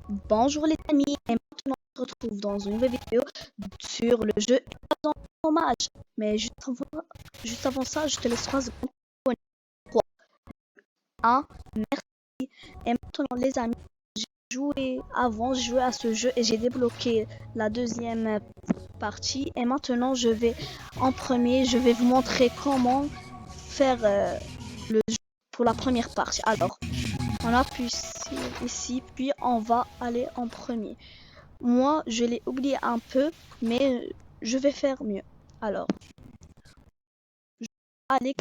Bonjour les amis, et maintenant on se retrouve dans une nouvelle vidéo sur le jeu Évasion fromage. Mais juste avant ça, je te laisse 3 secondes. 3, 1, merci. Et maintenant les amis, j'ai joué à ce jeu et j'ai débloqué la deuxième partie. Et maintenant je vais vous montrer comment faire le jeu pour la première partie. Alors, on appuie ici, puis on va aller en premier. Moi, je l'ai oublié un peu, mais je vais faire mieux. Alors, je vais aller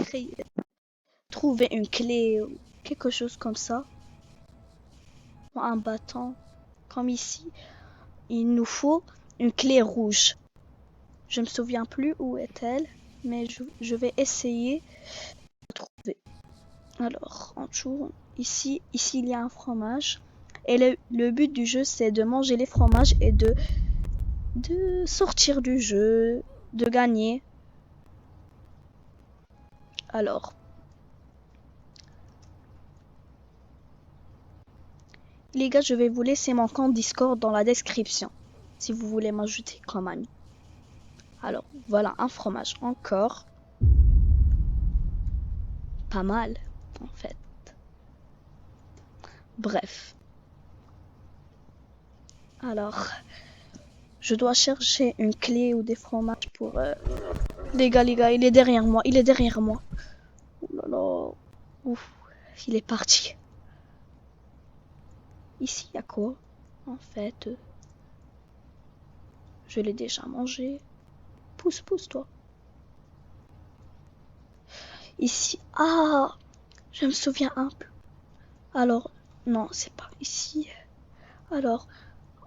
trouver une clé ou quelque chose comme ça. Ou un bâton, comme ici. Il nous faut une clé rouge. Je me souviens plus où est-elle, mais je vais essayer de trouver. Alors, on tourne. Ici, il y a un fromage. Et le but du jeu, c'est de manger les fromages et de sortir du jeu, de gagner. Alors, les gars, je vais vous laisser mon compte Discord dans la description, si vous voulez m'ajouter comme ami. Alors, voilà un fromage encore. Pas mal, en fait. Bref. Alors, je dois chercher une clé ou des fromages pour... Les gars, il est derrière moi, Ouh là là. Ouf, il est parti. Ici, il y a quoi? En fait, je l'ai déjà mangé. Pousse, toi. Ici, ah, je me souviens un peu. Alors, non, c'est pas ici. Alors,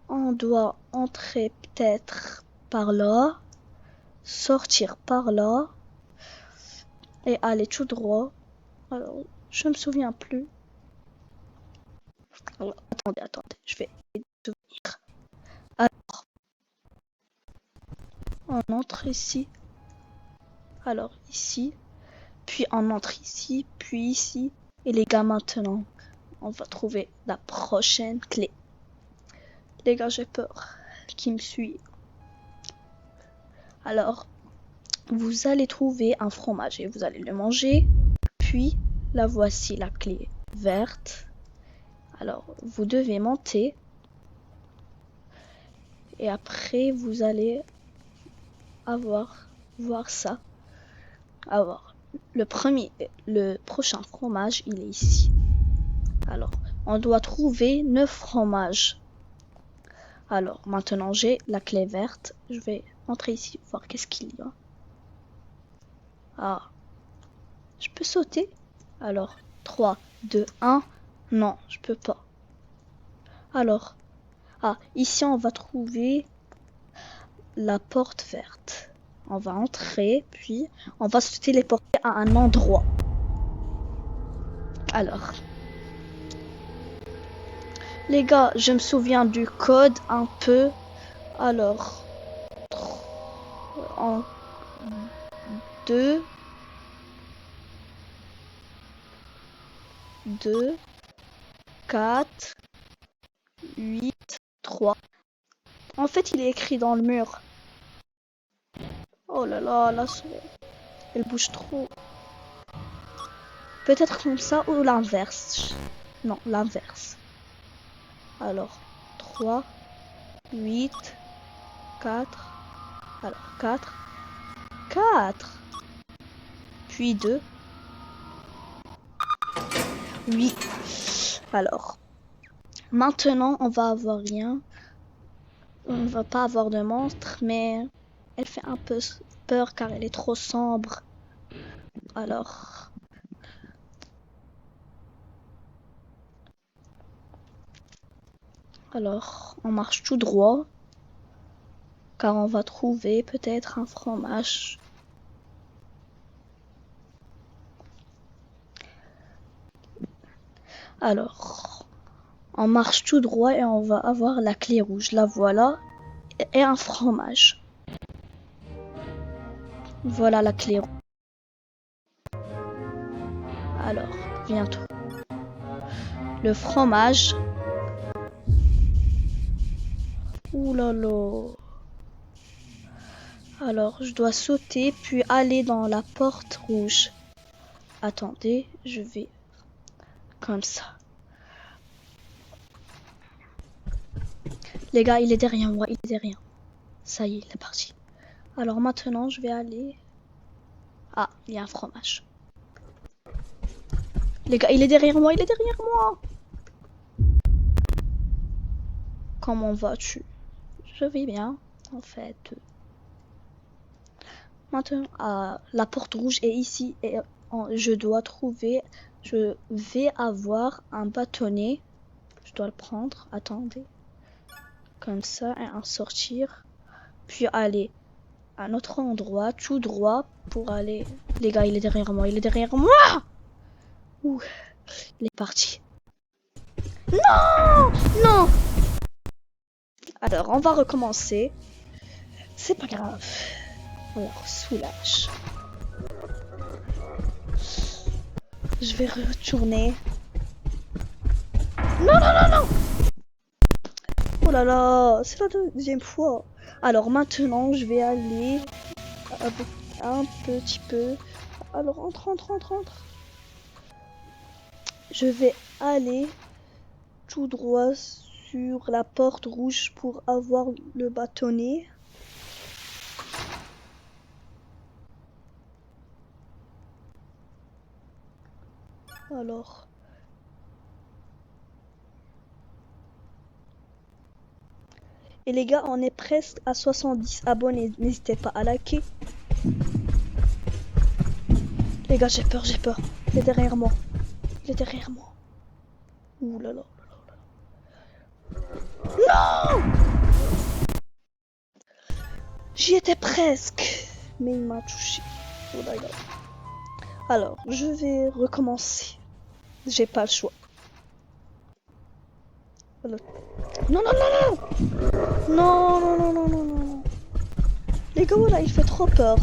on doit entrer peut-être par là, sortir par là et aller tout droit. Alors, je me souviens plus. Alors, attendez, je vais me souvenir. Alors, on entre ici. Alors, ici. Puis on entre ici, puis ici. Et les gars, maintenant, on va trouver la prochaine clé. Les gars, j'ai peur qui me suit. Alors, vous allez trouver un fromage et vous allez le manger. Puis, la voici la clé verte. Alors, vous devez monter. Et après, vous allez voir ça. Alors, le prochain fromage, il est ici. Alors, on doit trouver 9 fromages. Alors, maintenant, j'ai la clé verte. Je vais entrer ici, voir qu'est-ce qu'il y a. Ah, je peux sauter? Alors, 3, 2, 1. Non, je peux pas. Alors, ici, on va trouver la porte verte. On va entrer, puis on va se téléporter à un endroit. Alors, les gars, je me souviens du code un peu. Alors, en 2, 4, 8, 3. En fait, il est écrit dans le mur. Oh là là, la souris, elle bouge trop. Peut-être comme ça ou l'inverse. Non, l'inverse. Alors, 3, 8, 4. Alors, 4. Puis 2. 8. Alors, maintenant, on va avoir rien. On ne va pas avoir de monstre, mais elle fait un peu peur car elle est trop sombre. Alors, on marche tout droit, car on va trouver peut-être un fromage. Alors, on marche tout droit et on va avoir la clé rouge. La voilà, et un fromage. Voilà la clé rouge. Alors, bientôt. Le fromage. Ouh là là. Alors, je dois sauter puis aller dans la porte rouge. Attendez, je vais comme ça. Les gars, il est derrière moi, il est derrière. Ça y est, il est parti. Alors maintenant, je vais aller... Ah, il y a un fromage. Les gars, il est derrière moi, il est derrière moi. Comment vas-tu? Je vais bien, en fait. Maintenant, la porte rouge est ici et je dois trouver... Je vais avoir un bâtonnet. Je dois le prendre. Attendez. Comme ça, et en sortir. Puis aller à un autre endroit, tout droit, pour aller... Les gars, il est derrière moi, il est derrière moi. Ouh, il est parti. Non! Non! Alors, on va recommencer. C'est pas grave. Alors, soulage. Je vais retourner. Non, non, non, non! Oh là là, c'est la deuxième fois. Alors maintenant, je vais aller avec un petit peu. Alors, entre, entre, entre, entre. Je vais aller tout droit sur la porte rouge pour avoir le bâtonnet. Alors... Et les gars, on est presque à 70 abonnés. N'hésitez pas à liker. Les gars, j'ai peur, j'ai peur. Il est derrière moi. Il est derrière moi. Ouh là là. Non! J'y étais presque. Mais il m'a touché. Oh là là. Alors, je vais recommencer. J'ai pas le choix. Alors... Non, non, non, non! Non, non, non, non, non, non. Les gars, voilà, il fait trop peur.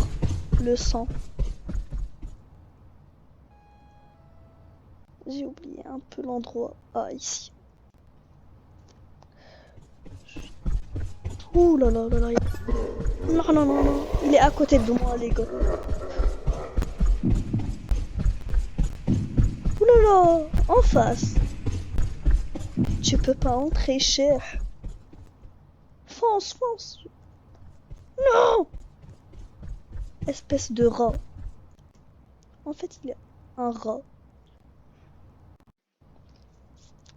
Le sang. J'ai oublié un peu l'endroit. Ah, ici. Ouh là là là là. Non, non, non, non. Il est à côté de moi, les gars. Ouh là là. En face. Tu peux pas entrer, cher. Fonce, fonce. Non! Espèce de rat. En fait, il est un rat.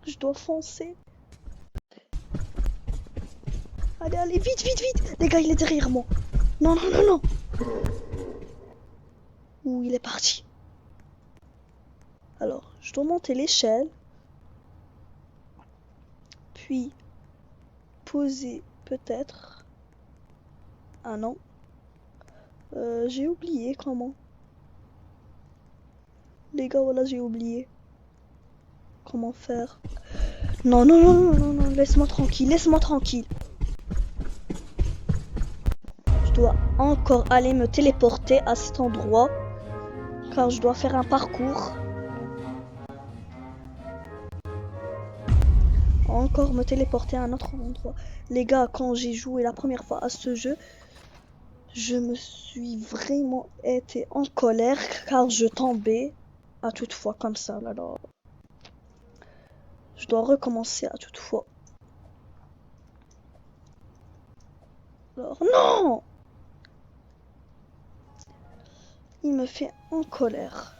Je dois foncer. Allez, allez, vite, vite, vite. Les gars, il est derrière moi. Non, non, non, non. Ouh, il est parti. Alors, je dois monter l'échelle. Puis, poser, peut-être. Ah non. J'ai oublié comment. Les gars, voilà, j'ai oublié. Comment faire? Non, non, non, non, non, non. Laisse-moi tranquille, laisse-moi tranquille. Je dois encore aller me téléporter à cet endroit. Car je dois faire un parcours. Encore me téléporter à un autre endroit. Les gars, quand j'ai joué la première fois à ce jeu, je me suis vraiment été en colère car je tombais à toute fois comme ça. Là, là. Je dois recommencer à toute fois. Alors, non! Il me fait en colère.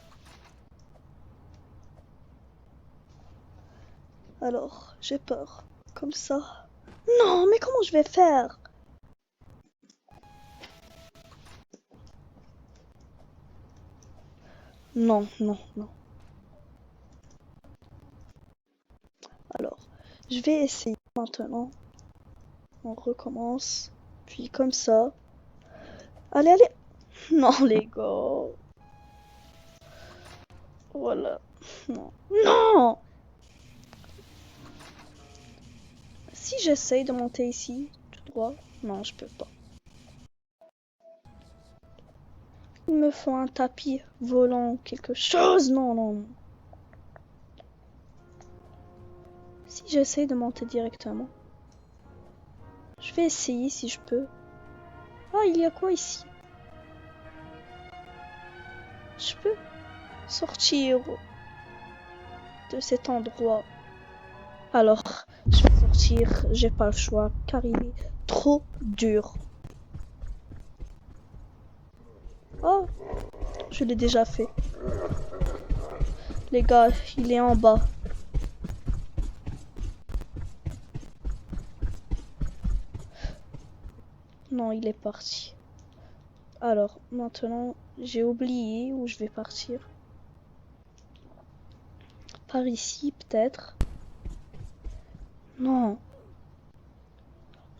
Alors, j'ai peur. Comme ça. Non, mais comment je vais faire? Non, non, non. Alors, je vais essayer maintenant. On recommence. Puis comme ça. Allez, allez. Non, les gars. Voilà. Non. Non! Si j'essaye de monter ici, tout droit, non, je peux pas. Il me faut un tapis volant, quelque chose. Non, non, non. Si j'essaye de monter directement, je vais essayer si je peux. Ah, il y a quoi ici? Je peux sortir de cet endroit. Alors, je vais sortir. J'ai pas le choix car il est trop dur. Oh, je l'ai déjà fait. Les gars, il est en bas. Non, il est parti. Alors, maintenant, j'ai oublié où je vais partir. Par ici, peut-être. Non.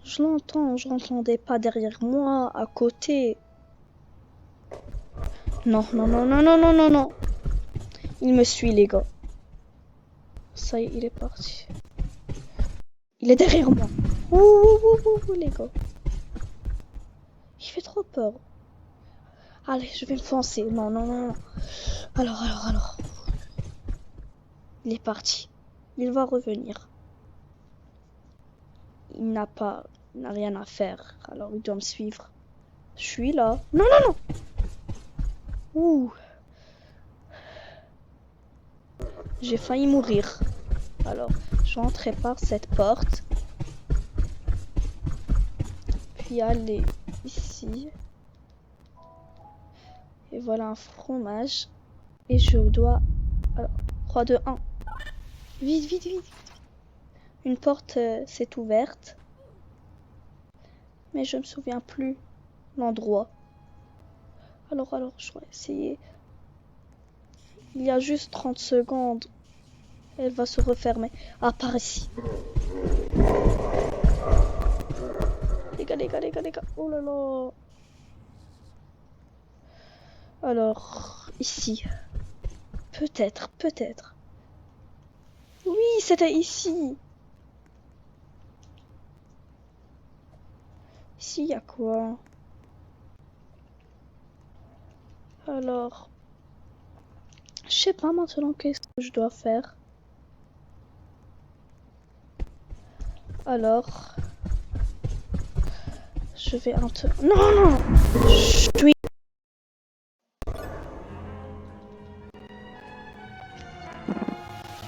Je l'entends, je l'entendais pas derrière moi, à côté. Non, non, non, non, non, non, non, non. Il me suit, les gars. Ça y est, il est parti. Il est derrière moi. Ouh, ouh, ouh, ouh, les gars. Il fait trop peur. Allez, je vais me foncer. Non, non, non, non. Alors. Il est parti. Il va revenir. Il n'a rien à faire. Alors, il doit me suivre. Je suis là. Non, non, non. Ouh. J'ai failli mourir. Alors, j'entrais par cette porte. Puis aller ici. Et voilà un fromage. Et je dois... Alors, 3, 2, 1. Vite, vite, vite. Une porte s'est ouverte. Mais je me souviens plus l'endroit. Alors, je dois essayer. Il y a juste 30 secondes. Elle va se refermer. Ah, par ici. Les gars. Oh là là. Alors, ici. Peut-être. Oui, c'était ici. Ici, il y a quoi? Alors, je sais pas maintenant qu'est-ce que je dois faire. Alors, je vais Non. Je suis...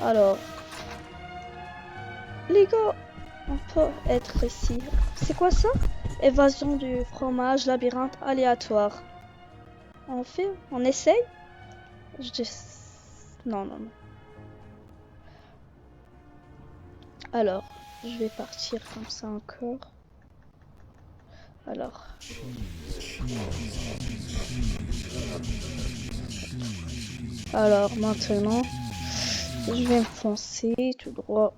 Alors, les gars, on peut être ici. C'est quoi ça? Évasion du fromage, labyrinthe aléatoire. On essaye? Non. Alors, je vais partir comme ça encore. Alors. Alors, maintenant, je vais me foncer tout droit.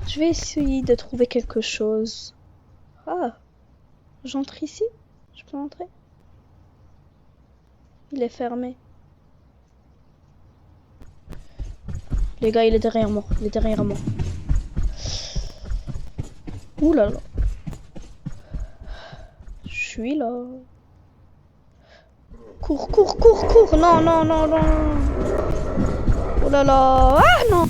Je vais essayer de trouver quelque chose. Ah, j'entre ici? Je peux entrer? Il est fermé. Les gars, il est derrière moi. Ouh là là. Je suis là. Cours. Non. Oh là là. Ah non.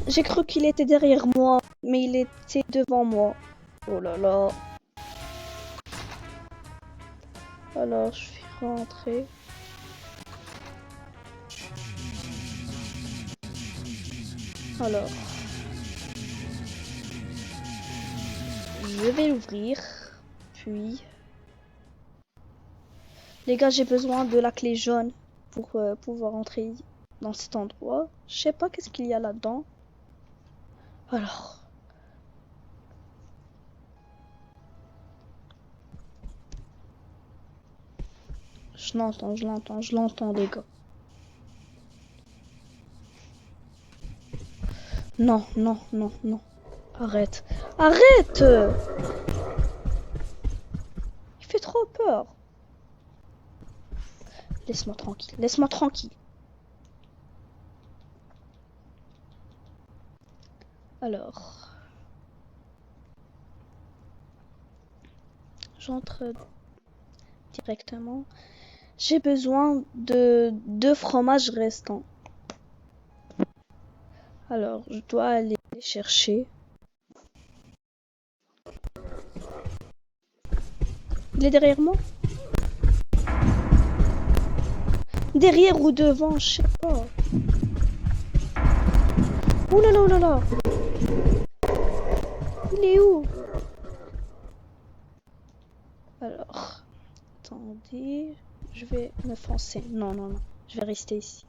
J'ai cru qu'il était derrière moi, mais il était devant moi. Oh là là. Alors, je suis rentrée. Alors, je vais l'ouvrir. Puis, les gars, j'ai besoin de la clé jaune pour pouvoir entrer dans cet endroit. Je sais pas qu'est-ce qu'il y a là-dedans. Alors. Je l'entends, les gars. Non. Arrête. Il fait trop peur. Laisse-moi tranquille. Alors. J'entre directement. J'ai besoin de 2 fromages restants. Alors, je dois aller chercher. Il est derrière moi? Derrière ou devant, je sais pas. Oh là là, oh là là. Il est où? Alors, attendez. Je vais me foncer. Non, non, non. Je vais rester ici.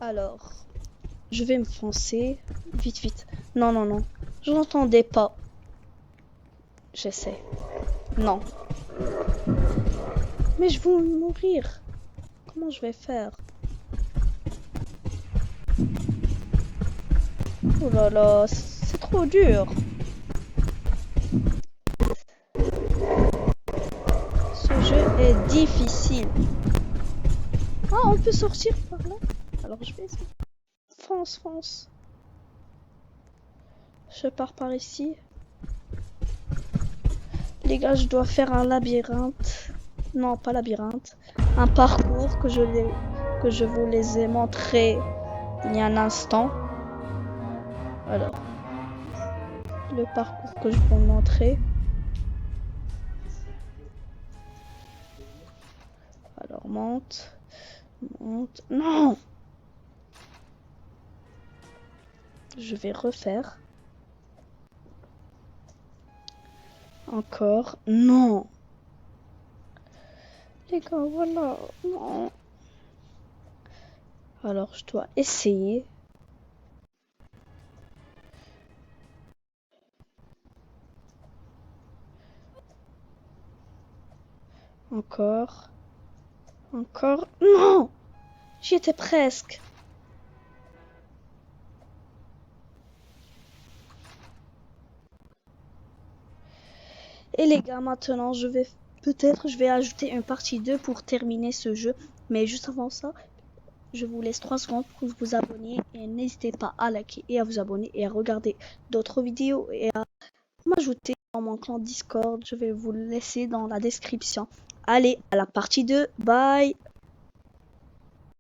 Alors, je vais me foncer. Vite, vite. Non, non, non. Je n'entendais pas. J'essaie. Non. Mais je vais mourir. Comment je vais faire? Oh là là, c'est trop dur. Ce jeu est difficile. Ah, on peut sortir par là? Alors je vais essayer. Fonce, fonce. Je pars par ici. Les gars, je dois faire un labyrinthe. Non, pas labyrinthe. Un parcours que je vous les ai montré il y a un instant. Alors, le parcours que je vous montrer. Alors, monte. Monte. Non! Je vais refaire. Encore. Non! Les gars, voilà. Non. Alors, je dois essayer. Encore. Encore. Non! J'y étais presque. Et les gars, maintenant, je vais ajouter une partie 2 pour terminer ce jeu. Mais juste avant ça, je vous laisse 3 secondes pour vous abonner. Et n'hésitez pas à liker et à vous abonner et à regarder d'autres vidéos et à m'ajouter dans mon clan Discord. Je vais vous le laisser dans la description. Allez, à la partie 2. Bye!